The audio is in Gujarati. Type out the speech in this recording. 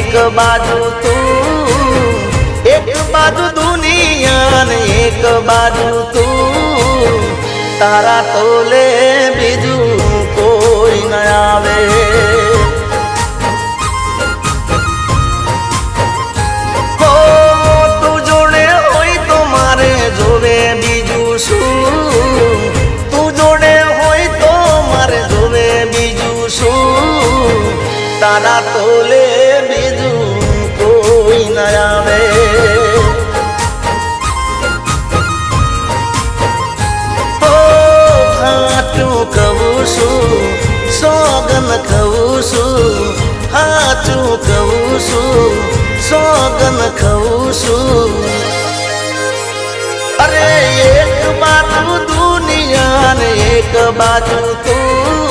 એક બાજુ તું, એક બાજુ દુનિયા ને એક બાજુ તું, તારા તોલે બીજું કોઈ ન આવે. હો તું જોડે હોય તો મારે જોવે બીજું શું, તું જોડે હોય તો મારે જોવે બીજું શું, તારા તોલે બીજું કોઈ ન આવે. હાચું કહું છું, સોગન ખાઉં છું, હાચું કહું છું, સોગન ખાઉં છું. અરે એક બાજુ દુનિયા ને એક બાજુ તું,